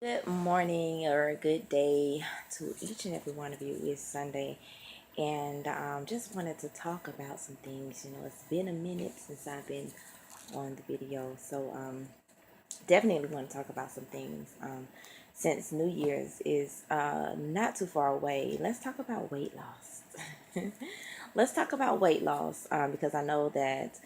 Good morning or good day to each and every one of you. It's Sunday, and just wanted to talk about some things. It's been a minute since I've been on the video, so definitely want to talk about some things. Since New Year's is not too far away, let's talk about weight loss. Let's talk about weight loss because I know that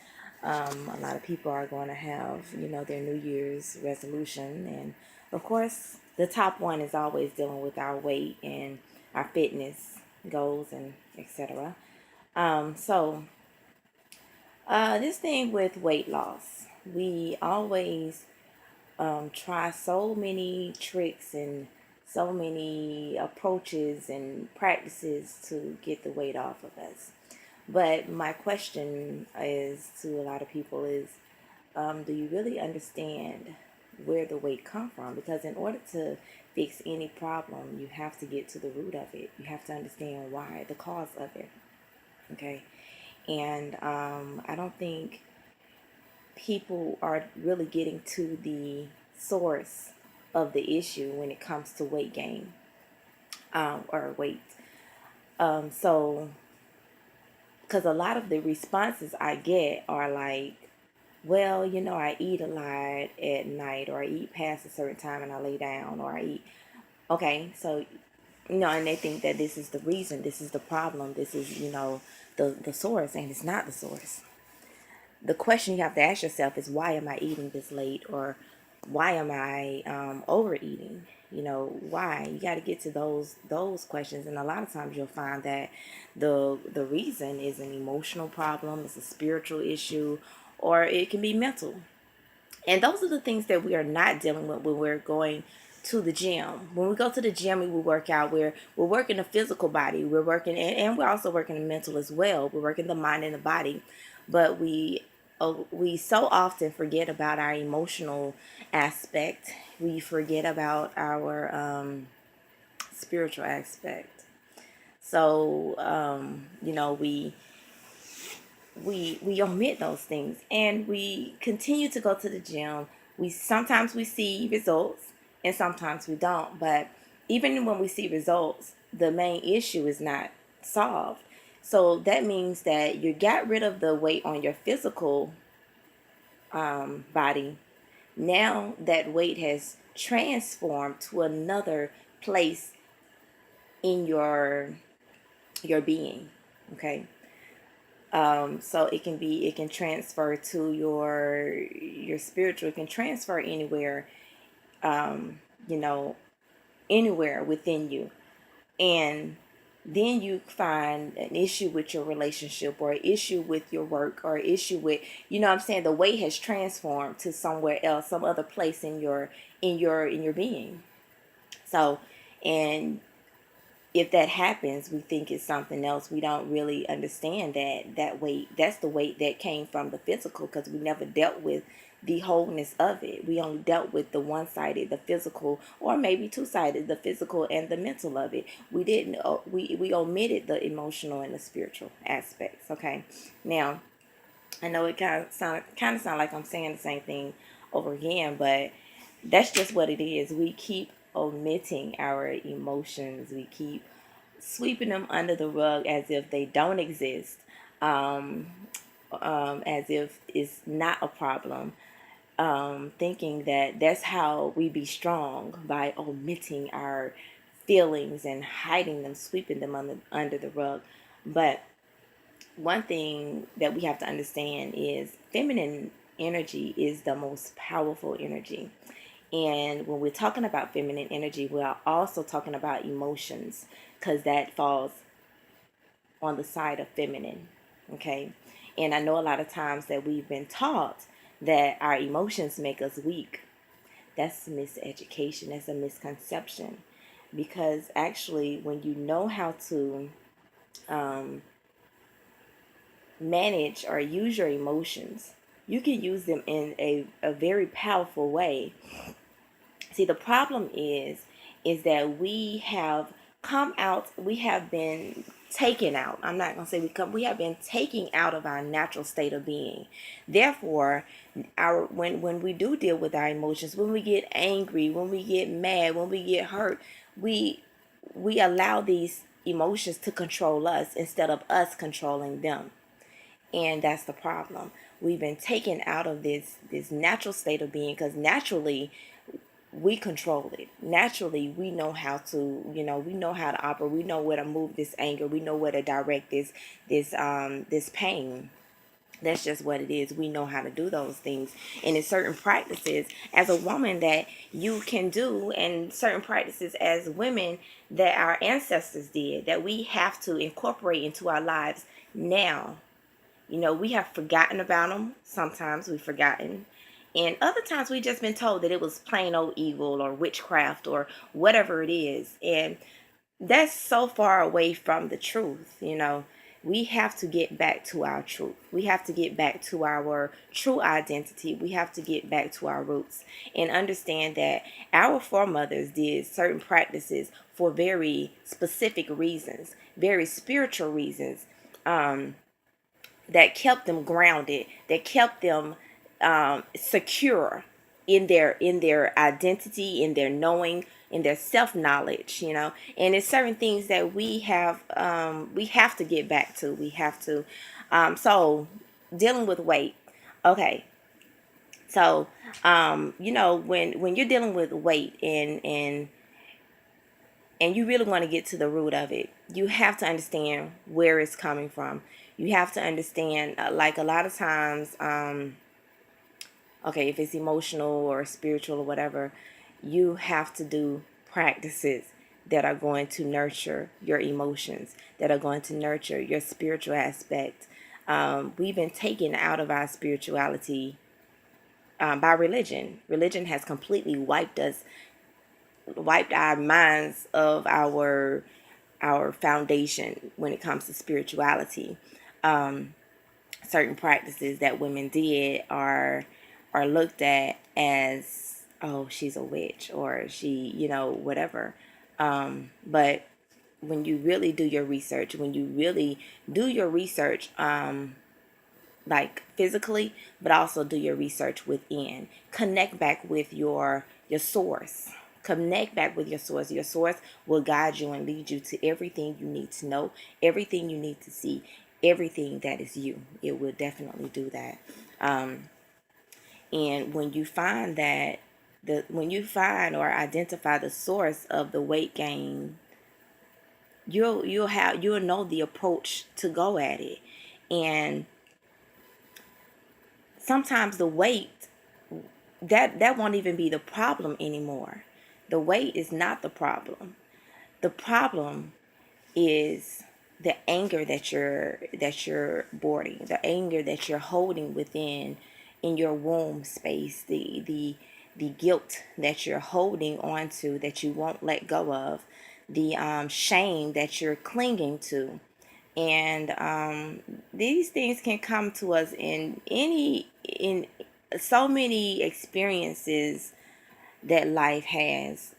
a lot of people are going to have, their New Year's resolution. And of course, the top one is always dealing with our weight and our fitness goals and etc. This thing with weight loss, we always try so many tricks and so many approaches and practices to get the weight off of us. But my question is to a lot of people is, do you really understand where the weight come from? Because in order to fix any problem, you have to get to the root of it. You have to understand why, the cause of it. Okay. And I don't think people are really getting to the source of the issue when it comes to weight gain or weight. So, because a lot of the responses I get are like, well, I eat a lot at night, or I eat past a certain time and I lay down, or I eat. Okay, so, and they think that this is the reason, this is the problem, this is, the source, and it's not the source. The question you have to ask yourself is, why am I eating this late, or why am I overeating? Why? You got to get to those questions, and a lot of times you'll find that the reason is an emotional problem, it's a spiritual issue, or it can be mental. And those are the things that we are not dealing with when we're going to the gym. When we go to the gym, we will work out. We're working the physical body. We're working, and we're also working the mental as well. We're working the mind and the body, but we so often forget about our emotional aspect. We forget about our spiritual aspect. So we omit those things, and we continue to go to the gym. We sometimes we see results and sometimes we don't, but even when we see results, the main issue is not solved. So that means that you got rid of the weight on your physical body. Now that weight has transformed to another place in your being. Okay. So it can transfer to your spiritual. It can transfer anywhere, um, you know, anywhere within you. And then you find an issue with your relationship, or an issue with your work, or an issue with, what I'm saying, the weight has transformed to somewhere else, some other place in your being. So, and if that happens, we think it's something else. We don't really understand that weight. That's the weight that came from the physical, because we never dealt with the wholeness of it. We only dealt with the one-sided, the physical, or maybe two-sided, the physical and the mental of it. We didn't. We omitted the emotional and the spiritual aspects. Okay, now I know it kind of sound like I'm saying the same thing over again, but that's just what it is. We keep omitting our emotions. We keep sweeping them under the rug as if they don't exist, um, as if it's not a problem, thinking that that's how we be strong, by omitting our feelings and hiding them, sweeping them under the rug. But one thing that we have to understand is feminine energy is the most powerful energy. And when we're talking about feminine energy, we're also talking about emotions, because that falls on the side of feminine. Okay. And I know a lot of times that we've been taught that our emotions make us weak. That's miseducation. That's a misconception. Because actually, when you know how to um, manage or use your emotions, you can use them in a very powerful way. See, the problem is that we have come out, we have been taken out. I'm not going to say we have been taken out of our natural state of being. Therefore, when we do deal with our emotions, when we get angry, when we get mad, when we get hurt, we allow these emotions to control us instead of us controlling them. And that's the problem. We've been taken out of this natural state of being, because naturally we control it. Naturally, we know how to, we know how to operate. We know where to move this anger. We know where to direct this pain. That's just what it is. We know how to do those things. And in certain practices as a woman that you can do, and certain practices as women that our ancestors did, that we have to incorporate into our lives now. We have forgotten about them. Sometimes we've forgotten. And other times we've just been told that it was plain old evil or witchcraft or whatever it is. And that's so far away from the truth. We have to get back to our truth. We have to get back to our true identity. We have to get back to our roots and understand that our foremothers did certain practices for very specific reasons, very spiritual reasons, that kept them grounded, that kept them secure in their identity, in their knowing, in their self knowledge. And it's certain things that we have to get back to. We have to. So dealing with weight. Okay. So when you're dealing with weight and you really want to get to the root of it, you have to understand where it's coming from. You have to understand, like a lot of times, okay, if it's emotional or spiritual or whatever, you have to do practices that are going to nurture your emotions, that are going to nurture your spiritual aspect. We've been taken out of our spirituality by religion. Religion has completely wiped our minds of our foundation when it comes to spirituality. Certain practices that women did are looked at as, oh, she's a witch, or she, whatever. But when you really do your research, like physically, but also do your research within, connect back with your source. Connect back with your source. Your source will guide you and lead you to everything you need to know, everything you need to see, everything that is you. It will definitely do that. And when you find or identify the source of the weight gain, you'll know the approach to go at it. And sometimes the weight, that won't even be the problem anymore. The weight is not the problem. The problem is the anger that you're boarding, the anger that you're holding within in your womb space, the guilt that you're holding onto that you won't let go of, the shame that you're clinging to. And these things can come to us in so many experiences that life has.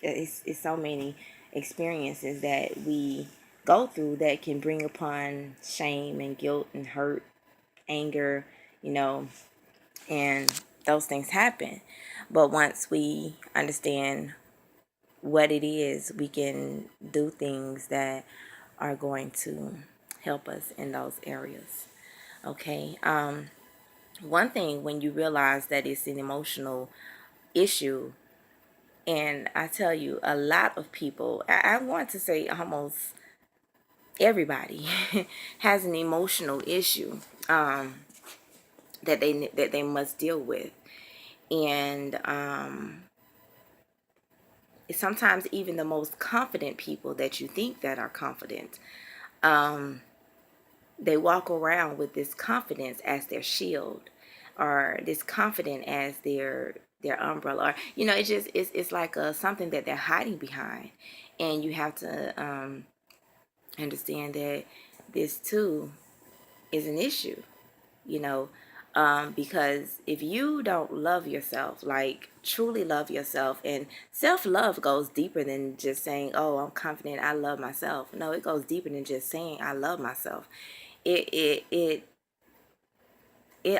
It's so many experiences that we go through that can bring upon shame and guilt and hurt, anger, and those things happen. But once we understand what it is, we can do things that are going to help us in those areas. Okay. One thing, when you realize that it's an emotional issue, and I tell you, a lot of people, I want to say almost everybody has an emotional issue that they must deal with. And sometimes even the most confident people that you think that are confident, they walk around with this confidence as their shield, or this confidence as their umbrella, or it's like something that they're hiding behind. And you have to understand that this too is an issue. Because if you don't love yourself, like truly love yourself, and self-love goes deeper than just saying, oh, I'm confident, I love myself. No, it goes deeper than just saying I love myself. It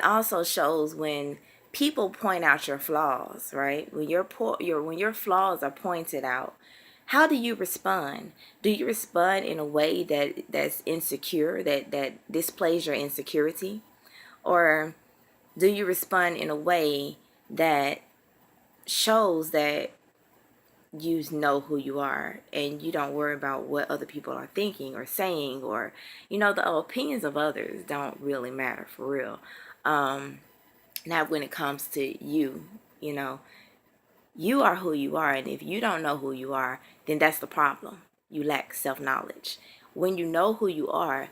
also shows when people point out your flaws, right? When when your flaws are pointed out, how do you respond? Do you respond in a way that's insecure, that displays your insecurity? Or do you respond in a way that shows that you know who you are and you don't worry about what other people are thinking or saying, or the opinions of others don't really matter for real. Not when it comes to you. you know you are who you are, and if you don't know who you are, then that's the problem. You lack self-knowledge. When you know who you are,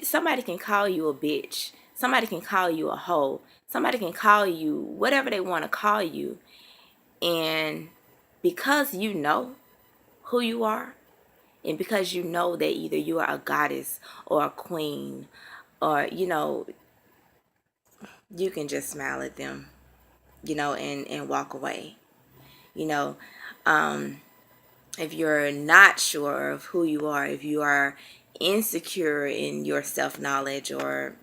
somebody can call you a bitch, somebody can call you a hoe, somebody can call you whatever they want to call you, and because you know who you are, and because you know that either you are a goddess or a queen, or you can just smile at them, and walk away. you know um if you're not sure of who you are, if you are insecure in your self-knowledge, or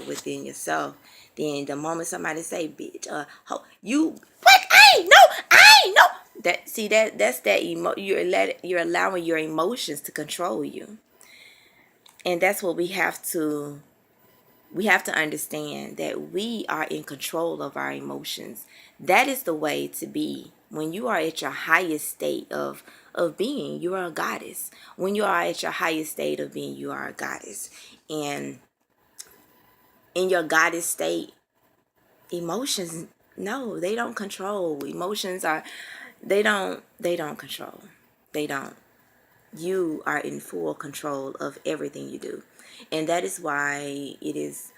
within yourself, then the moment somebody say bitch, you, what, I ain't no, that's that you're allowing your emotions to control you. And that's what we have to understand, that we are in control of our emotions. That is the way to be. When you are at your highest state of being, you are a goddess. When you are at your highest state of being, you are a goddess. And in your goddess state, emotions, no, they don't control. Emotions are, they don't control. They don't. You are in full control of everything you do. And that is why it is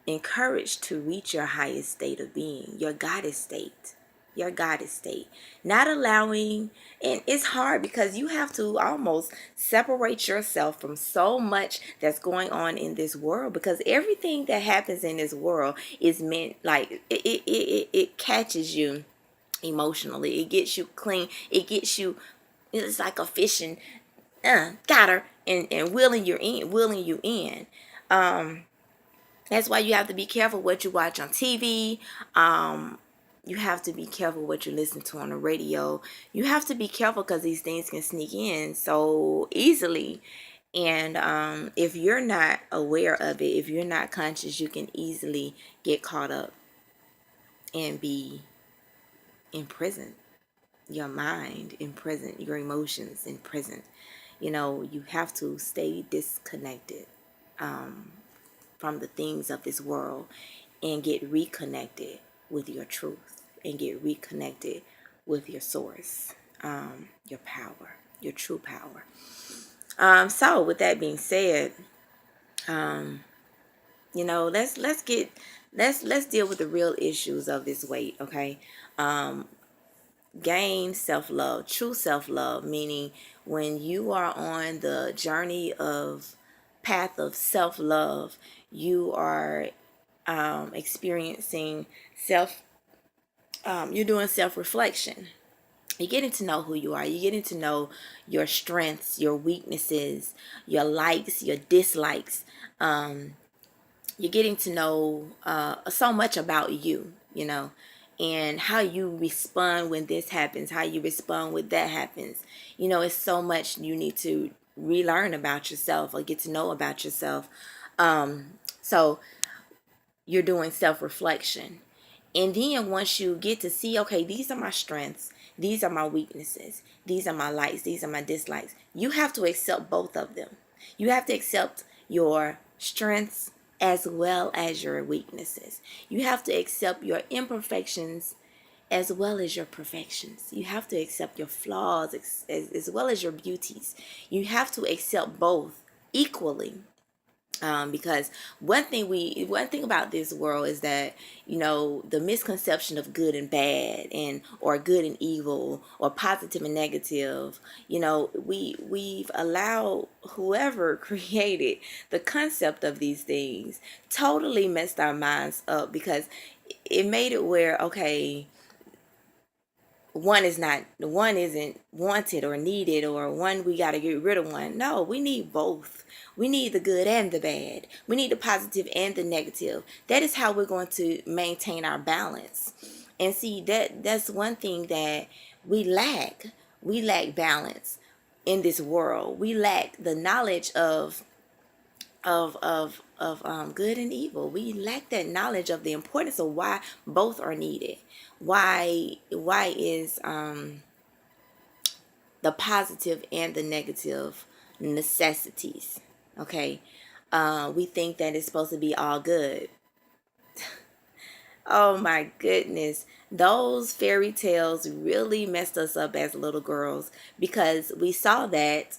encouraged to reach your highest state of being, your goddess state. Your goddess state. Not allowing, and it's hard because you have to almost separate yourself from so much that's going on in this world, because everything that happens in this world is meant, like, it catches you emotionally. It gets you clean. It's like a fishing, got her, and willing you in. That's why you have to be careful what you watch on TV. You have to be careful what you listen to on the radio. You have to be careful because these things can sneak in so easily. And if you're not aware of it, if you're not conscious, you can easily get caught up and be imprisoned. Your mind imprisoned, your emotions imprisoned. You have to stay disconnected from the things of this world, and get reconnected with your truth, and get reconnected with your source, your power, your true power. So with that being said, let's deal with the real issues of this weight, okay? Gain self-love, true self-love, meaning when you are on the journey of path of self-love, you are experiencing you're doing self-reflection. You're getting to know who you are. You're getting to know your strengths, your weaknesses, your likes, your dislikes. You're getting to know so much about you, and how you respond when this happens, how you respond when that happens. It's so much you need to relearn about yourself, or get to know about yourself. So you're doing self-reflection. And then once you get to see, okay, these are my strengths, these are my weaknesses, these are my likes, these are my dislikes, you have to accept both of them. You have to accept your strengths as well as your weaknesses. You have to accept your imperfections as well as your perfections. You have to accept your flaws as well as your beauties. You have to accept both equally. Because one thing about this world is that, the misconception of good and bad, and or good and evil, or positive and negative, we've allowed whoever created the concept of these things totally messed our minds up, because it made it where, okay, one isn't wanted or needed, or one, we got to get rid of one. No, we need both. We need the good and the bad. We need the positive and the negative. That is how we're going to maintain our balance. And see, that's one thing that we lack. We lack balance in this world. We lack the knowledge of good and evil. We lack that knowledge of the importance of why both are needed. Why is the positive and the negative necessities? Okay, we think that it's supposed to be all good. Oh my goodness, those fairy tales really messed us up as little girls, because we saw that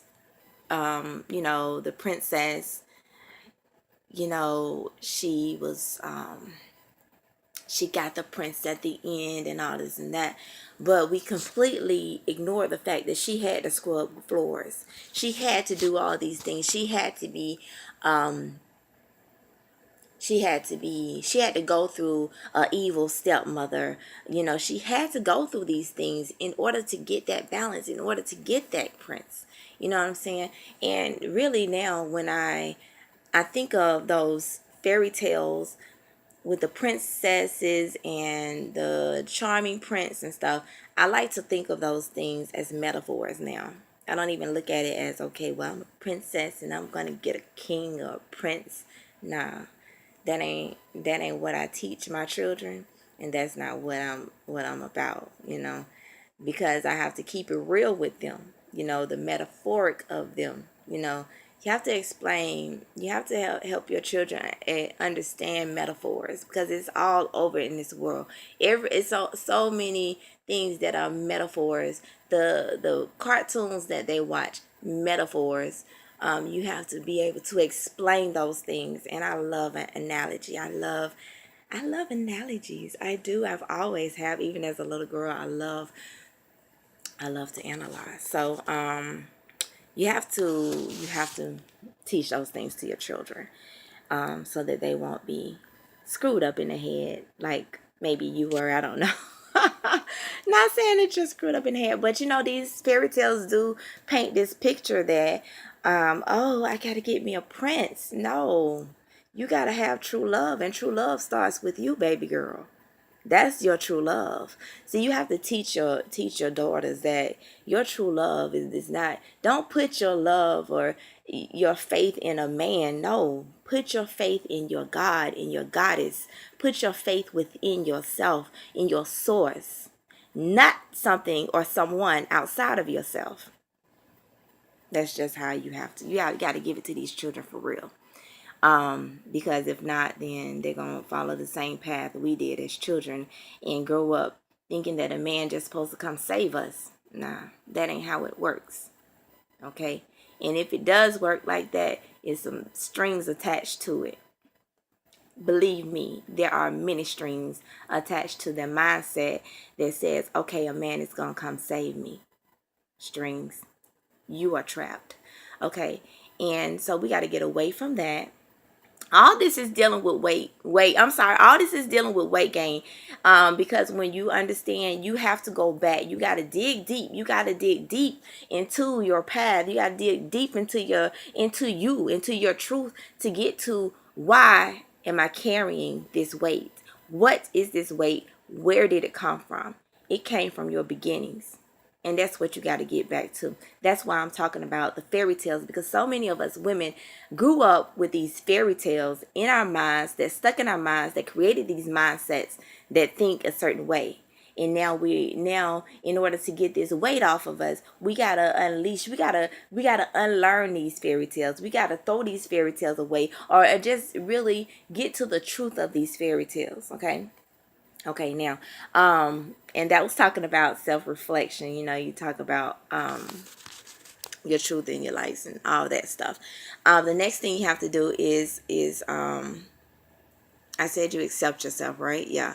the princess, she was she got the prince at the end and all this and that, but we completely ignored the fact that she had to scrub floors. She had to do all these things. Um she had to go through a evil stepmother. She had to go through these things in order to get that balance, in order to get that prince. You know what I'm saying? And really, now when I think of those fairy tales with the princesses and the charming prince and stuff, I like to think of those things as metaphors now. I don't even look at it as, okay, well, I'm a princess and I'm gonna get a king or a prince. Nah, that ain't what I teach my children, and that's not what I'm about. Because I have to keep it real with them. The metaphoric of them. You have to explain. You have to help your children understand metaphors, because it's all over in this world. It's so many things that are metaphors. The cartoons that they watch, metaphors. You have to be able to explain those things, and I love an analogy. I love analogies. I do. I've always have. Even as a little girl, I love to analyze. So you have to teach those things to your children, so that they won't be screwed up in the head like maybe you were. I don't know. Not saying that you're screwed up in the head, but these fairy tales do paint this picture that, oh, I gotta get me a prince. No, you gotta have true love, and true love starts with you, baby girl. That's your true love. So you have to teach your daughters that your true love is not. Don't put your love or your faith in a man. No, put your faith in your God, in your goddess. Put your faith within yourself, in your source, not something or someone outside of yourself. That's just how you have to. You got to give it to these children for real. Because if not, then they're going to follow the same path we did as children and grow up thinking that a man just supposed to come save us. Nah, that ain't how it works. Okay? And if it does work like that, it's some strings attached to it. Believe me, there are many strings attached to the mindset that says, okay, a man is going to come save me. Strings. You are trapped. Okay? And so we got to get away from that. All this is dealing with all this is dealing with weight gain, because when you understand, you have to go back. You got to dig deep. You got to dig deep into your path. You got to dig deep into your truth, to get to, why am I carrying this weight? What is this weight? Where did it come from? It came from your beginnings. And that's what you got to get back to. That's why I'm talking about the fairy tales, because so many of us women grew up with these fairy tales in our minds, that stuck in our minds, that created these mindsets that think a certain way. And now in order to get this weight off of us, we gotta unleash, we gotta unlearn these fairy tales. We gotta throw these fairy tales away, or just really get to the truth of these fairy tales. Okay, now, and that was talking about self-reflection. You talk about your truth and your lights and all that stuff. The next thing you have to do is I said you accept yourself, right? Yeah.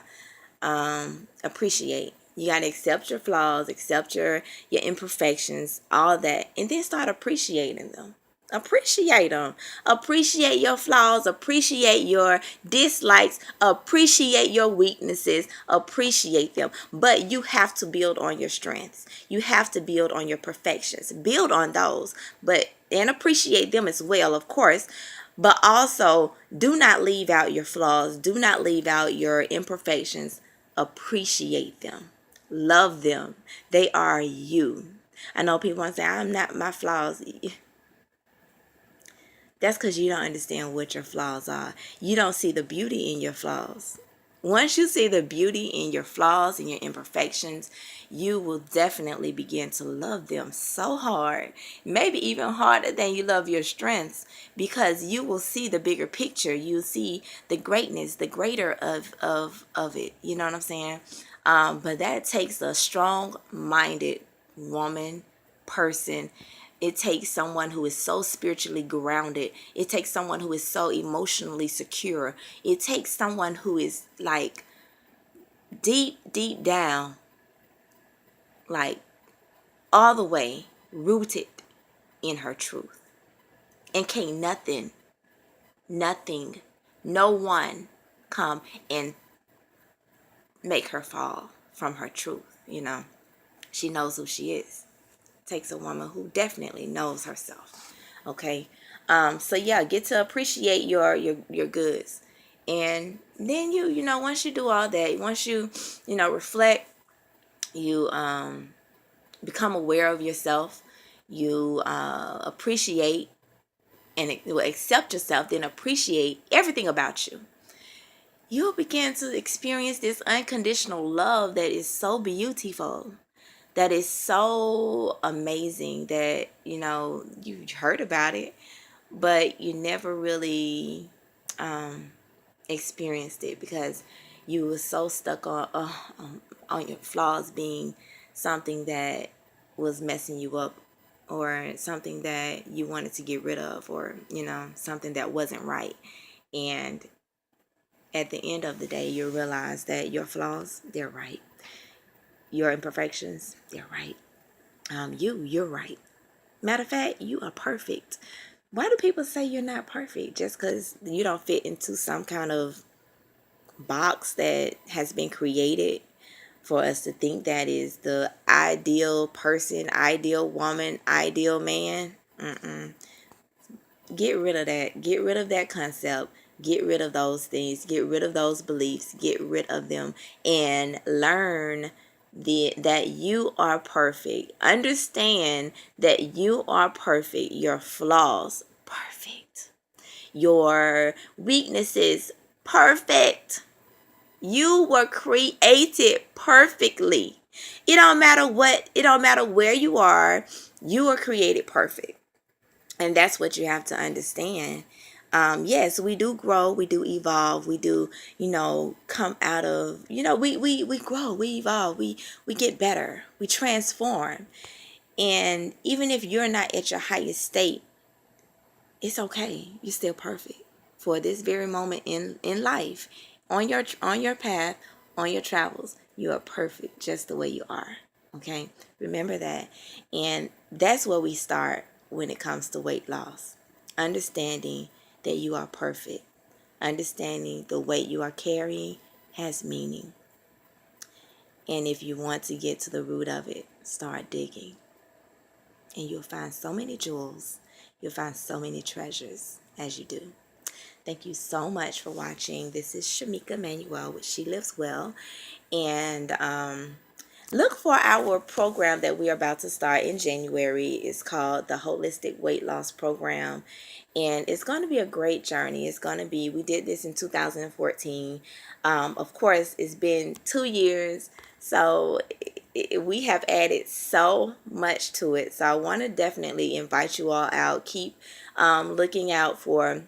Appreciate. You got to accept your flaws, accept your imperfections, all that, and then start appreciating them. Appreciate them. Appreciate your flaws. Appreciate your dislikes. Appreciate your weaknesses. Appreciate them. But you have to build on your strengths. You have to build on your perfections. Build on those, but and appreciate them as well, of course. But also, do not leave out your flaws. Do not leave out your imperfections. Appreciate them. Love them. They are you. I know people want to say, I'm not my flaws. That's because you don't understand what your flaws are. You don't see the beauty in your flaws. Once you see the beauty in your flaws and your imperfections, you will definitely begin to love them so hard, maybe even harder than you love your strengths, because you will see the bigger picture. You see the greatness, the greater of it. You know what I'm saying? But that takes a strong-minded woman, person. It takes someone who is so spiritually grounded. It takes someone who is so emotionally secure. It takes someone who is like deep down, like all the way rooted in her truth. And can't nothing, no one come and make her fall from her truth. You know, she knows who she is. Takes a woman who definitely knows herself. Okay. So yeah, get to appreciate your goods. And then you know, once you do all that, once you reflect, you become aware of yourself, you appreciate and accept yourself, then appreciate everything about you. You'll begin to experience this unconditional love that is so beautiful, that is so amazing, that you heard about it, but you never really experienced it because you were so stuck on your flaws being something that was messing you up, or something that you wanted to get rid of, or something that wasn't right. And at the end of the day, you realize that your flaws, they're right. Your imperfections, they're right. You're right. Matter of fact, you are perfect. Why do people say you're not perfect? Just because you don't fit into some kind of box that has been created for us to think that is the ideal person, ideal woman, ideal man? Get rid of that. Get rid of that concept. Get rid of those things. Get rid of those beliefs. Get rid of them and learn that you are perfect. Understand that you are perfect. Your flaws, perfect. Your weaknesses, perfect. You were created perfectly. It don't matter where you are. You were created perfect. And that's what you have to understand. Yes, we do grow, we do evolve, we do, come out of, we grow, we evolve, we get better, we transform. And even if you're not at your highest state, it's okay. You're still perfect for this very moment in life, on your path, on your travels. You are perfect just the way you are. Okay, remember that. And that's where we start when it comes to weight loss. Understanding that you are perfect. Understanding the weight you are carrying has meaning. And if you want to get to the root of it, start digging. And you'll find so many jewels. You'll find so many treasures as you do. Thank you so much for watching. This is Shamika Manuel with She Lives Well. And look for our program that we are about to start in January. It's called the Holistic Weight Loss Program. And it's going to be a great journey. We did this in 2014. Of course, it's been 2 years. So we have added so much to it. So I want to definitely invite you all out. Keep looking out for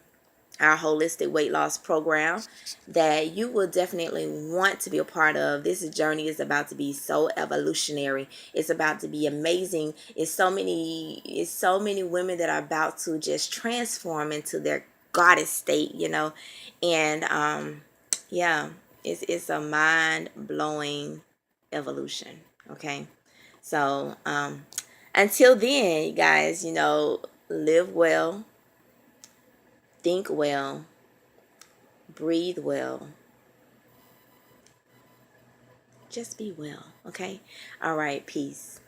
our holistic weight loss program that you will definitely want to be a part of. This journey is about to be so evolutionary. It's about to be amazing. It's so many women that are about to just transform into their goddess state, and yeah, it's a mind blowing evolution. Okay, so until then, you guys, live well, think well, breathe well, just be well. Okay, all right, peace.